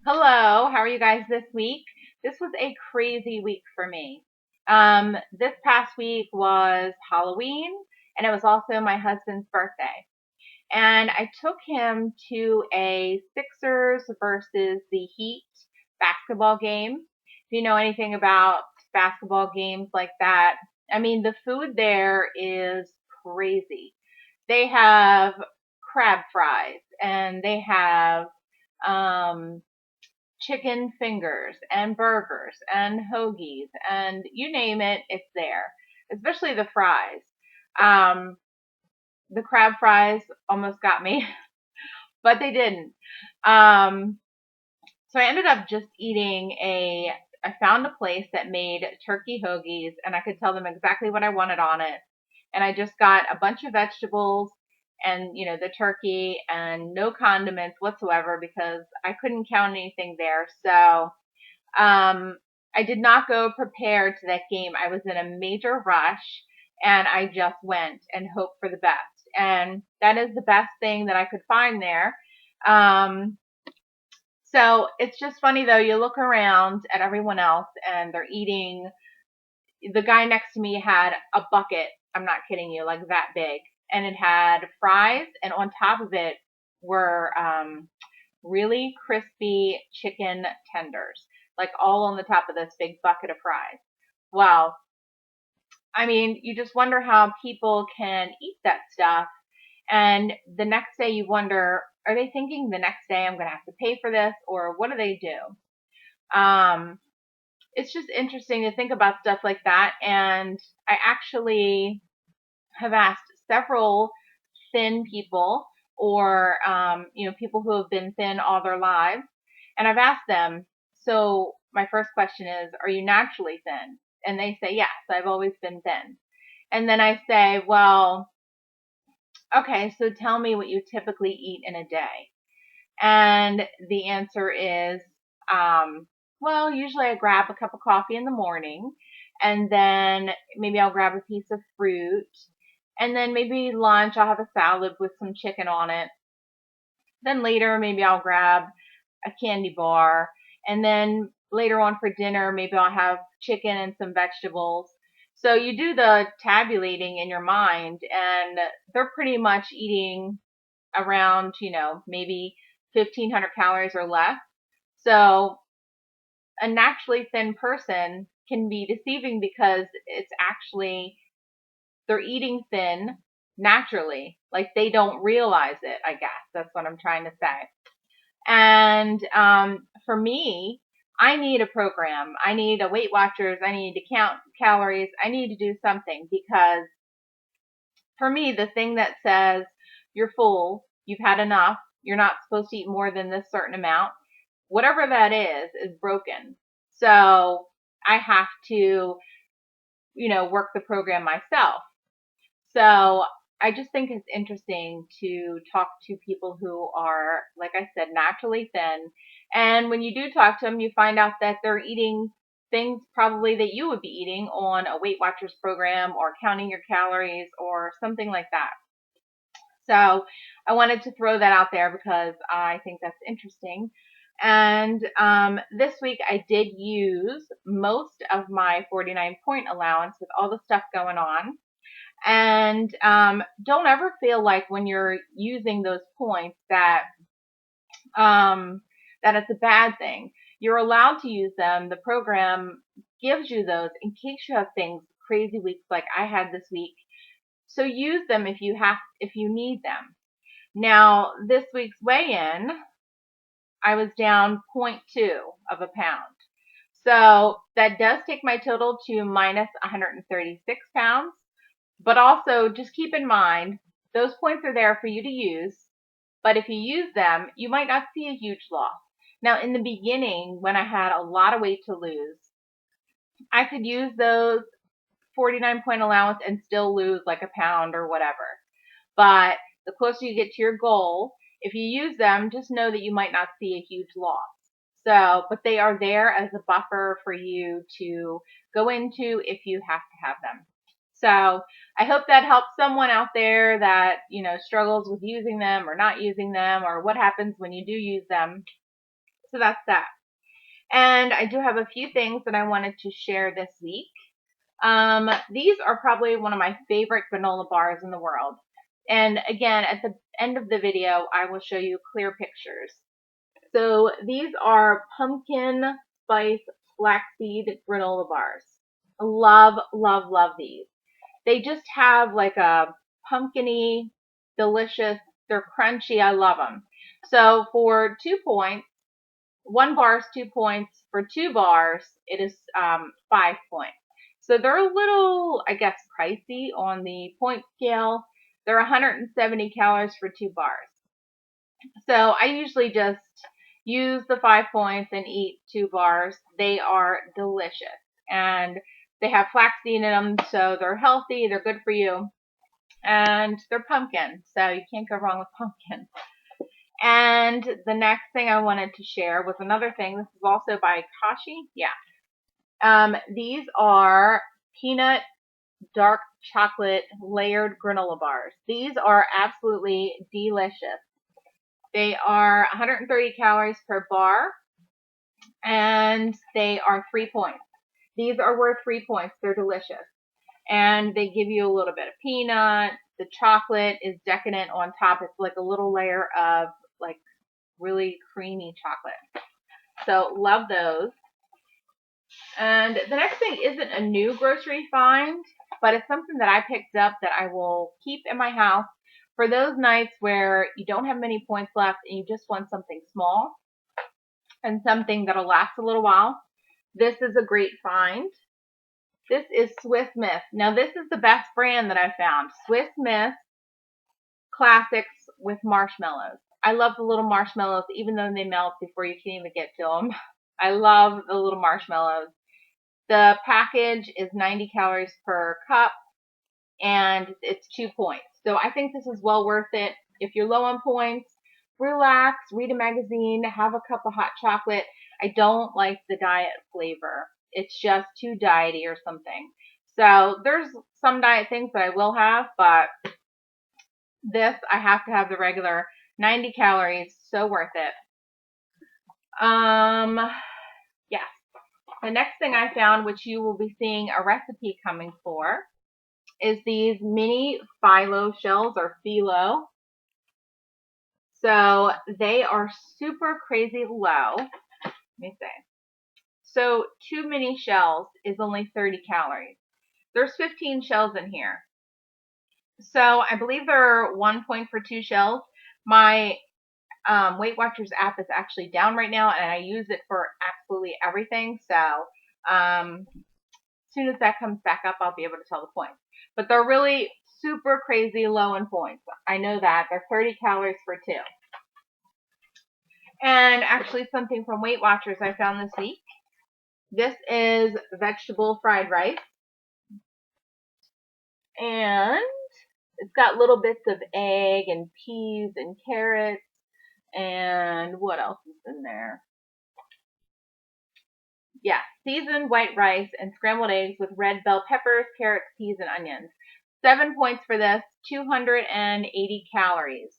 Hello, how are you guys this week? This was a crazy week for me. This past week was Halloween and it was also my husband's birthday. And I took him to a Sixers versus the Heat basketball game. If you know anything about basketball games like that, I mean, the food there is crazy. They have crab fries and they have, um, chicken fingers and burgers and hoagies and you name it, it's there. Especially the fries. Um, the crab fries almost got me, but they didn't. Um, so I ended up just eating I found a place that made turkey hoagies and I could tell them exactly what I wanted on it. And I just got a bunch of vegetables and, the turkey and no condiments whatsoever because I couldn't count anything there. So I did not go prepared to that game. I was in a major rush and I just went and hoped for the best. And that is the best thing that I could find there. Um, so it's just funny though, you look around at everyone else and they're eating. The guy next to me had a bucket. I'm not kidding you, like that big. And it had fries and on top of it were, really crispy chicken tenders, like all on the top of this big bucket of fries. Wow. I mean, you just wonder how people can eat that stuff. And the next day you wonder, are they thinking the next day I'm going to have to pay for this or what do they do? It's just interesting to think about stuff like that. And I actually have asked several thin people or, people who have been thin all their lives. And I've asked them, so my first question is, are you naturally thin? And they say, yes, I've always been thin. And then I say, well, okay, so tell me what you typically eat in a day. And the answer is, well, usually I grab a cup of coffee in the morning and then maybe I'll grab a piece of fruit and then maybe lunch I'll have a salad with some chicken on it. Then later maybe I'll grab a candy bar and then later on for dinner maybe I'll have chicken and some vegetables. So you do the tabulating in your mind and they're pretty much eating around, maybe 1500 calories or less. So a naturally thin person can be deceiving because it's actually they're eating thin naturally. Like they don't realize it, I guess. That's what I'm trying to say. And for me, I need a program. I need a Weight Watchers. I need to count calories. I need to do something because for me, the thing that says you're full, you've had enough, you're not supposed to eat more than this certain amount, whatever that is broken. So I have to, work the program myself. So I just think it's interesting to talk to people who are, like I said, naturally thin. And when you do talk to them, you find out that they're eating things probably that you would be eating on a Weight Watchers program or counting your calories or something like that. So I wanted to throw that out there because I think that's interesting. And this week I did use most of my 49 point allowance with all the stuff going on. And don't ever feel like when you're using those points um, that it's a bad thing. You're allowed to use them. The program gives you those in case you have things crazy weeks like I had this week. So use them if you need them. Now, this week's weigh-in, I was down zero point 0.2 of a pound. So that does take my total to minus 136 pounds. But also just keep in mind, those points are there for you to use. But if you use them, you might not see a huge loss. Now, in the beginning, when I had a lot of weight to lose, I could use those 49 point allowance and still lose like a pound or whatever. But the closer you get to your goal, if you use them, just know that you might not see a huge loss. So, but they are there as a buffer for you to go into if you have to have them. So I hope that helps someone out there that, struggles with using them or not using them or what happens when you do use them. So that's that. And I do have a few things that I wanted to share this week. These are probably one of my favorite granola bars in the world. And again, at the end of the video, I will show you clear pictures. So these are pumpkin spice flaxseed granola bars. Love, love, love these. They just have like a pumpkin-y, delicious, they're crunchy, I love them. So for 2 points, 1 bar is 2 points. For 2 bars, it is 5 points. So they're a little, I guess, pricey on the point scale. They're 170 calories for 2 bars. So I usually just use the 5 points and eat 2 bars. They are delicious. And they have flaxseed in them, so they're healthy, they're good for you. And they're pumpkin, so you can't go wrong with pumpkin. And the next thing I wanted to share was another thing. This is also by Kashi. Yeah. These are peanut dark chocolate layered granola bars. These are absolutely delicious. They are 130 calories per bar, and they are 3 points. These are worth 3 points. They're delicious. And they give you a little bit of peanut. The chocolate is decadent on top. It's like a little layer of like really creamy chocolate. So love those. And the next thing isn't a new grocery find, but it's something that I picked up that I will keep in my house for those nights where you don't have many points left and you just want something small and something that'll last a little while. This is a great find. This is Swiss Miss. Now this is the best brand that I found. Swiss Miss Classics with marshmallows. I love the little marshmallows, even though they melt before you can even get to them. I love the little marshmallows. The package is 90 calories per cup, and it's 2 points. So I think this is well worth it. If you're low on points, relax, read a magazine, have a cup of hot chocolate. I don't like the diet flavor. It's just too diety or something. So there's some diet things that I will have, but this, I have to have the regular 90 calories, so worth it. Yes. The next thing I found, which you will be seeing a recipe coming for, is these mini phyllo shells, or phyllo. So they are super crazy low. Let me see. So 2 mini shells is only 30 calories. There's 15 shells in here. So I believe they're 1 point for 2 shells. My Weight Watchers app is actually down right now, and I use it for absolutely everything. So as soon as that comes back up, I'll be able to tell the points. But they're really super crazy low in points. I know that. They're 30 calories for 2. And actually something from Weight Watchers I found this week. This is vegetable fried rice. And it's got little bits of egg and peas and carrots. And what else is in there? Yeah, seasoned white rice and scrambled eggs with red bell peppers, carrots, peas, and onions. 7 points for this, 280 calories.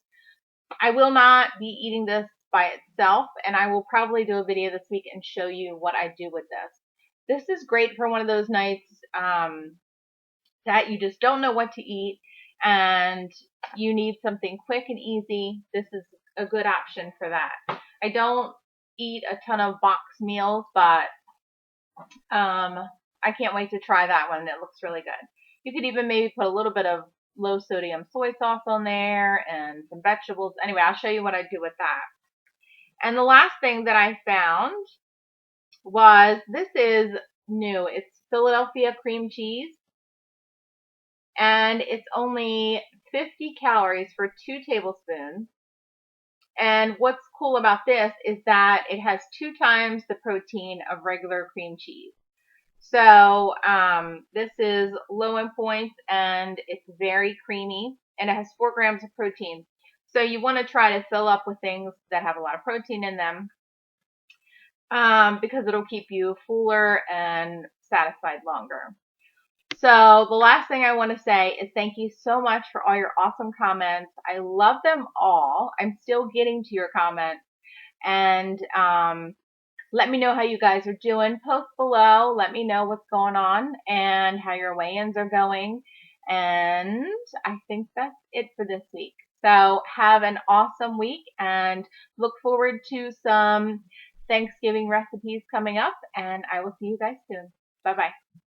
I will not be eating this by itself, and I will probably do a video this week and show you what I do with this. This is great for one of those nights that you just don't know what to eat and you need something quick and easy. This is a good option for that. I don't eat a ton of box meals, but I can't wait to try that one. It looks really good. You could even maybe put a little bit of low sodium soy sauce on there and some vegetables. Anyway, I'll show you what I do with that. And the last thing that I found was, this is new. It's Philadelphia cream cheese. And it's only 50 calories for 2 tablespoons. And what's cool about this is that it has 2 times the protein of regular cream cheese. So this is low in points, and it's very creamy, and it has 4 grams of protein. So you want to try to fill up with things that have a lot of protein in them because it'll keep you fuller and satisfied longer. So the last thing I want to say is thank you so much for all your awesome comments. I love them all. I'm still getting to your comments. And let me know how you guys are doing. Post below. Let me know what's going on and how your weigh-ins are going. And I think that's it for this week. So have an awesome week and look forward to some Thanksgiving recipes coming up. And I will see you guys soon. Bye bye.